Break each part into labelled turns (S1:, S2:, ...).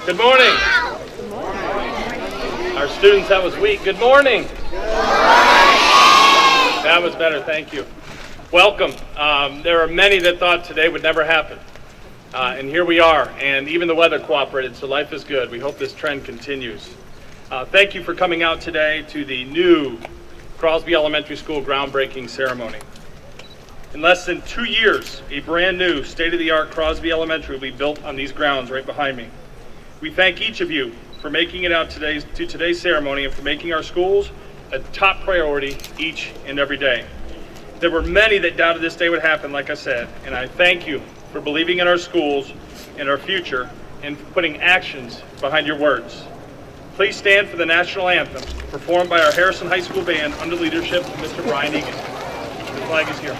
S1: Good morning. Our students, that was weak. Good morning. That was better, thank you. Welcome. There are many that thought today would never happen. And here we are, and even the weather cooperated, so life is good. We hope this trend continues. Thank you for coming out today to the new Crosby Elementary School groundbreaking ceremony. In less than 2 years, a brand new state-of-the-art Crosby Elementary will be built on these grounds right behind me. We thank each of you for making it out to today's ceremony and for making our schools a top priority each and every day. There were many that doubted this day would happen, like I said, and I thank you for believing in our schools and our future and putting actions behind your words. Please stand for the national anthem performed by our Harrison High School Band under leadership of Mr. Brian Egan. The flag is here.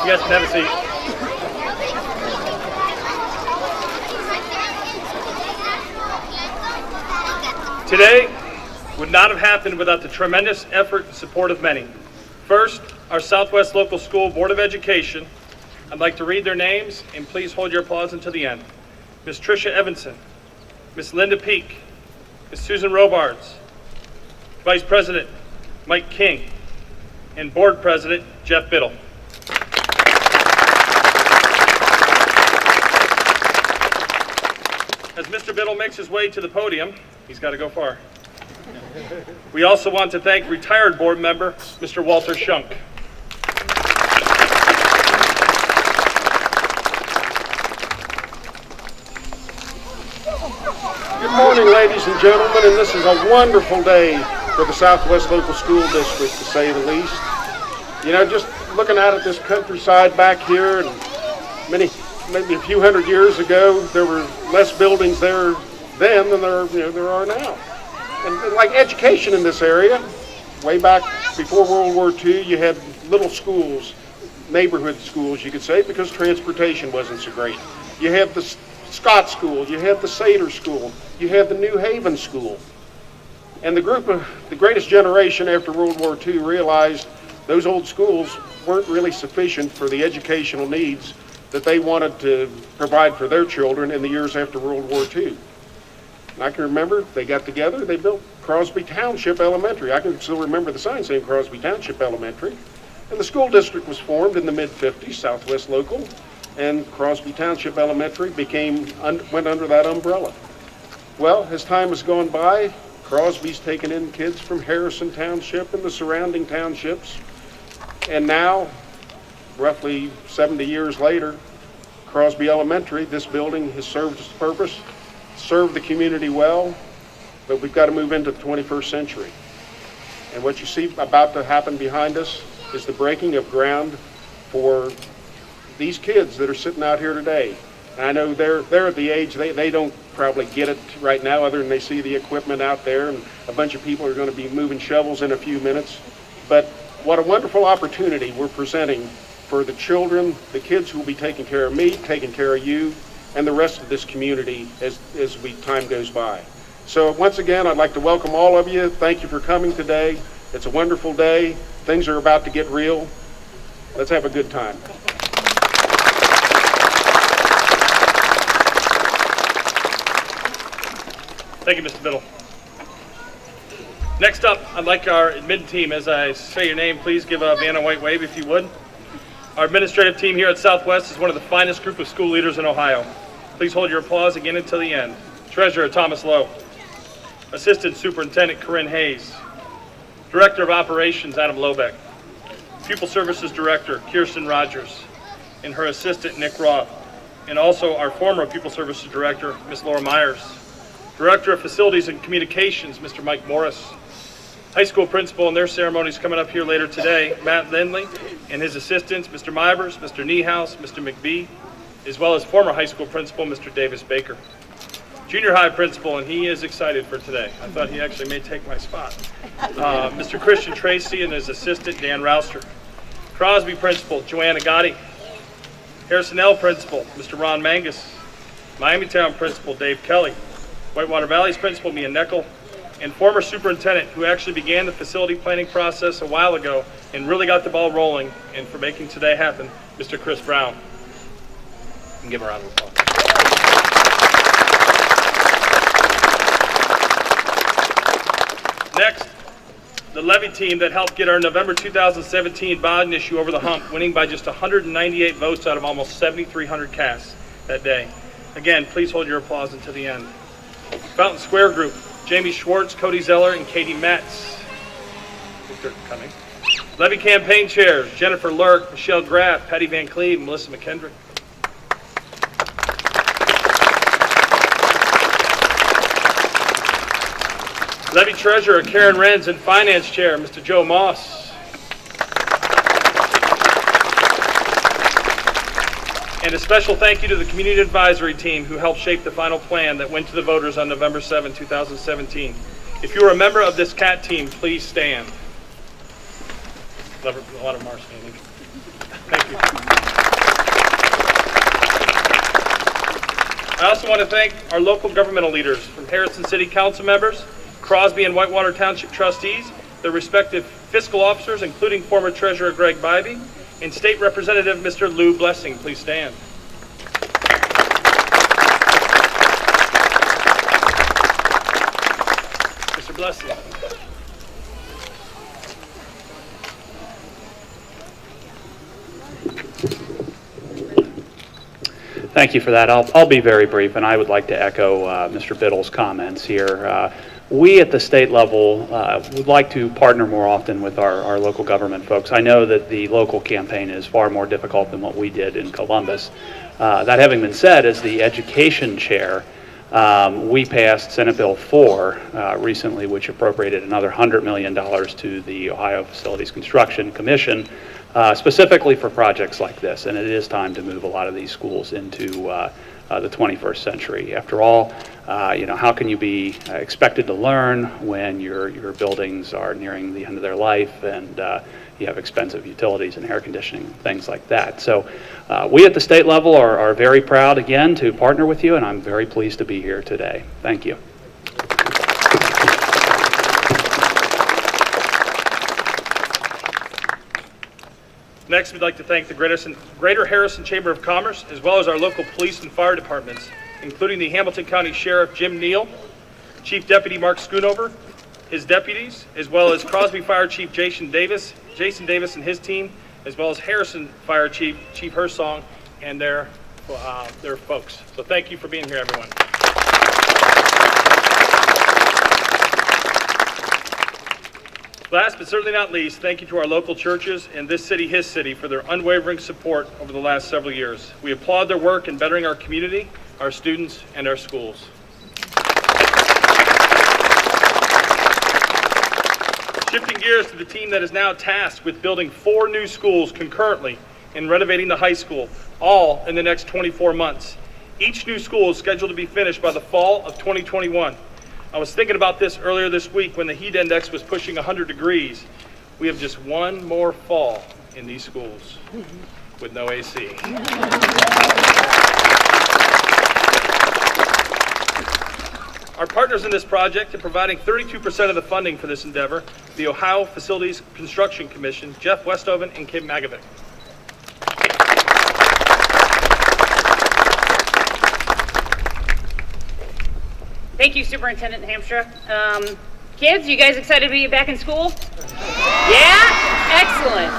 S1: You guys can have a seat. Today would not have happened without the tremendous effort and support of many. First, our Southwest Local School Board of Education. I'd like to read their names, and please hold your applause until the end. Ms. Tricia Evanson, Ms. Linda Peak, Ms. Susan Robards, Vice President Mike King, and Board President Jeff Biddle. As Mr. Biddle makes his way to the podium, he's got to go far. We also want to thank retired board member, Mr. Walter Shunk.
S2: Good morning, ladies and gentlemen, and this is a wonderful day for the Southwest Local School District, to say the least. You know, just looking out at this countryside back here, and maybe a few hundred years ago, there were less buildings there then than there are now. And like education in this area, way back before World War II, you had little schools, neighborhood schools, you could say, because transportation wasn't so great. You had the Scott School, you had the Seder School, you had the New Haven School. And the greatest generation after World War II realized those old schools weren't really sufficient for the educational needs that they wanted to provide for their children in the years after World War II. And I can remember they got together, they built Crosby Township Elementary. I can still remember the sign saying Crosby Township Elementary. And the school district was formed in the mid-50s, Southwest Local, and Crosby Township Elementary went under that umbrella. Well, as time has gone by, Crosby's taken in kids from Harrison Township and the surrounding townships. And now, roughly 70 years later, Crosby Elementary, this building has served its purpose, served the community well, but we've got to move into the 21st century. And what you see about to happen behind us is the breaking of ground for these kids that are sitting out here today. And I know they're at the age, they don't probably get it right now other than they see the equipment out there, and a bunch of people are going to be moving shovels in a few minutes. But what a wonderful opportunity we're presenting for the children, the kids who will be taking care of me, taking care of you, and the rest of this community as time goes by. So once again, I'd like to welcome all of you. Thank you for coming today. It's a wonderful day. Things are about to get real. Let's have a good time.
S1: Thank you, Mr. Biddle. Next up, I'd like our admin team, as I say your name, please give a Vanna White wave if you would. Our administrative team here at Southwest is one of the finest group of school leaders in Ohio. Please hold your applause again until the end. Treasurer Thomas Lowe. Assistant Superintendent Corinne Hayes. Director of Operations Adam Lobeck. Pupil Services Director Kirsten Rogers. And her assistant Nick Roth. And also our former Pupil Services Director, Ms. Laura Myers. Director of Facilities and Communications, Mr. Mike Morris. High school principal and their ceremonies coming up here later today, Matt Lindley and his assistants, Mr. Mivers, Mr. Niehaus, Mr. McBee, as well as former high school principal, Mr. Davis Baker. Junior high principal, and he is excited for today. I thought he actually may take my spot. Mr. Christian Tracy and his assistant, Dan Rouster. Crosby principal, Joanna Gotti. Harrison L principal, Mr. Ron Mangus. Miamitown principal, Dave Kelly. Whitewater Valley's principal, Mia Neckel. And former superintendent who actually began the facility planning process a while ago and really got the ball rolling, and for making today happen, Mr. Chris Brown. And give him a round of applause. Next, the levy team that helped get our November 2017 bond issue over the hump, winning by just 198 votes out of almost 7,300 casts that day. Again, please hold your applause until the end. Fountain Square Group, Jamie Schwartz, Cody Zeller, and Katie Metz. I think they're coming. Levy campaign chairs, Jennifer Lurk, Michelle Graff, Patty Van Cleve, and Melissa McKendrick. Levy treasurer, Karen Renz, and finance chair, Mr. Joe Moss. And a special thank you to the community advisory team who helped shape the final plan that went to the voters on November 7, 2017. If you are a member of this CAT team, please stand. A lot of them are standing. Thank you. I also want to thank our local governmental leaders, from Harrison City Council members, Crosby and Whitewater Township trustees, their respective fiscal officers, including former Treasurer Greg Bybee, and State Representative Mr. Lou Blessing. Please stand. Mr. Blessing.
S3: Thank you for that. I'll be very brief, and I would like to echo Mr. Biddle's comments here. We at the state level would like to partner more often with our local government folks. I know that the local campaign is far more difficult than what we did in Columbus. That having been said, as the education chair, we passed Senate Bill 4 recently, which appropriated another $100 million to the Ohio Facilities Construction Commission, specifically for projects like this. And it is time to move a lot of these schools into the 21st century. After all, how can you be expected to learn when your buildings are nearing the end of their life and you have expensive utilities and air conditioning, things like that. So we at the state level are very proud, again, to partner with you, and I'm very pleased to be here today. Thank you.
S1: Next, we'd like to thank the Greater Harrison Chamber of Commerce, as well as our local police and fire departments, including the Hamilton County Sheriff Jim Neal, Chief Deputy Mark Schoonover, his deputies, as well as Crosby Fire Chief Jason Davis and his team, as well as Harrison Fire Chief Hersong, and their folks. So thank you for being here, everyone. Last but certainly not least, thank you to our local churches and This City, His City for their unwavering support over the last several years. We applaud their work in bettering our community, our students, and our schools. Shifting gears to the team that is now tasked with building 4 new schools concurrently and renovating the high school, all in the next 24 months. Each new school is scheduled to be finished by the fall of 2021. I was thinking about this earlier this week when the heat index was pushing 100 degrees. We have just one more fall in these schools with no AC. Our partners in this project are providing 32% of the funding for this endeavor, the Ohio Facilities Construction Commission, Jeff Westoven and Kim Magovic.
S4: Thank you, Superintendent Hamstra. Kids, you guys excited to be back in school? Yeah? Excellent.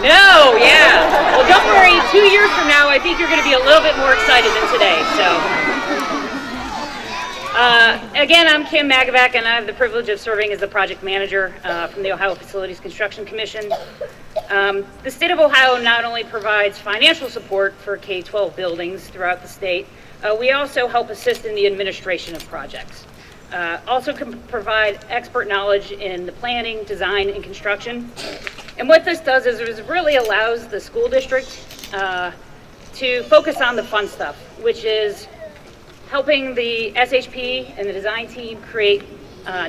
S4: No, yeah. Well, don't worry. 2 years from now, I think you're going to be a little bit more excited than today. Again, I'm Kim Magovic, and I have the privilege of serving as the project manager from the Ohio Facilities Construction Commission. The state of Ohio not only provides financial support for K-12 buildings throughout the state, we also help assist in the administration of projects. Also can provide expert knowledge in the planning, design, and construction. And what this does is it really allows the school district to focus on the fun stuff, which is helping the SHP and the design team create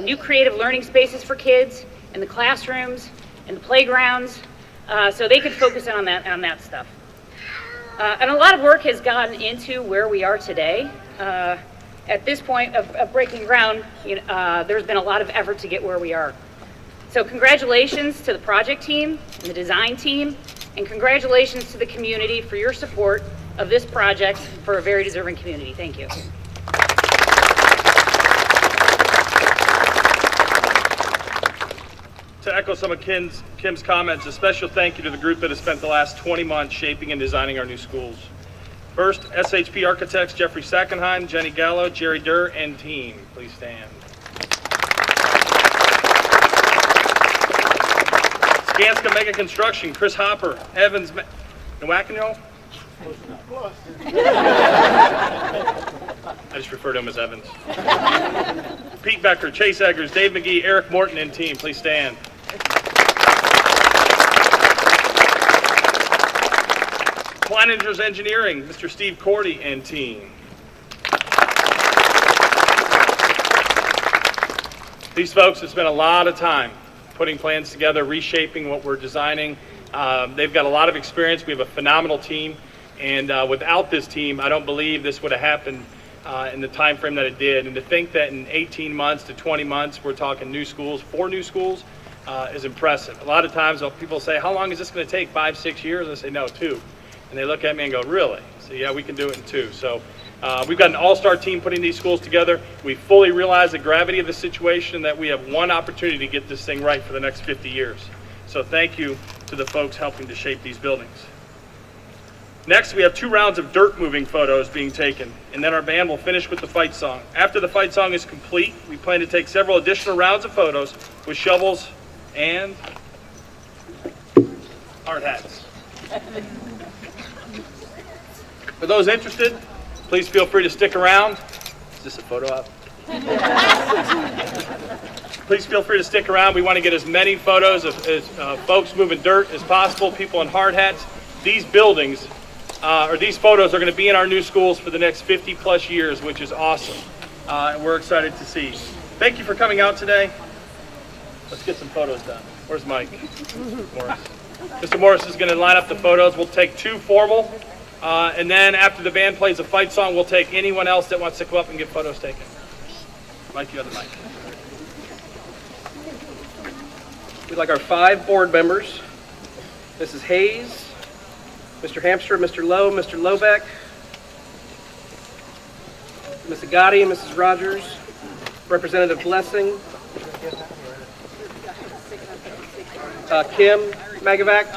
S4: new creative learning spaces for kids in the classrooms and the playgrounds, so they could focus on that stuff. And a lot of work has gotten into where we are today. At this point of breaking ground, there's been a lot of effort to get where we are. So congratulations to the project team and the design team, and congratulations to the community for your support of this project for a very deserving community. Thank you.
S1: To echo some of Kim's comments, a special thank you to the group that has spent the last 20 months shaping and designing our new schools. First, SHP architects Jeffrey Sackenheim, Jenny Gallo, Jerry Durr, and team. Please stand. Skanska Mega Construction, Chris Hopper, Evans Nwakinyo. I just refer to him as Evans. Pete Becker, Chase Eggers, Dave McGee, Eric Morton, and team. Please stand. Kleiningers Engineering, Mr. Steve Cordy and team. These folks have spent a lot of time putting plans together, reshaping what we're designing. They've got a lot of experience. We have a phenomenal team, and without this team, I don't believe this would have happened in the time frame that it did. And to think that in 18 months to 20 months, we're talking new schools, 4 new schools, is impressive. A lot of times people say, how long is this going to take, 5, 6 years? I say, no, 2. And they look at me and go, really? So yeah, we can do it in 2. So we've got an all-star team putting these schools together. We fully realize the gravity of the situation, that we have one opportunity to get this thing right for the next 50 years. So thank you to the folks helping to shape these buildings. Next, we have 2 rounds of dirt moving photos being taken, and then our band will finish with the fight song. After the fight song is complete, we plan to take several additional rounds of photos with shovels and hard hats. For those interested, please feel free to stick around. Is this a photo op? Please feel free to stick around. We want to get as many photos of folks moving dirt as possible, people in hard hats. These buildings, or these photos are going to be in our new schools for the next 50 plus years, which is awesome. And we're excited to see. Thank you for coming out today. Let's get some photos done. Where's Mike? Morris. Mr. Morris is going to line up the photos. We'll take 2 formal. And then after the band plays a fight song, we'll take anyone else that wants to come up and get photos taken. Mike, you have the mic.
S5: We'd like our 5 board members, Mrs. Hayes, Mr. Hamstra, Mr. Lowe, Mr. Lobeck, Ms. Agati, Mrs. Rogers, Representative Blessing, Kim Magovic,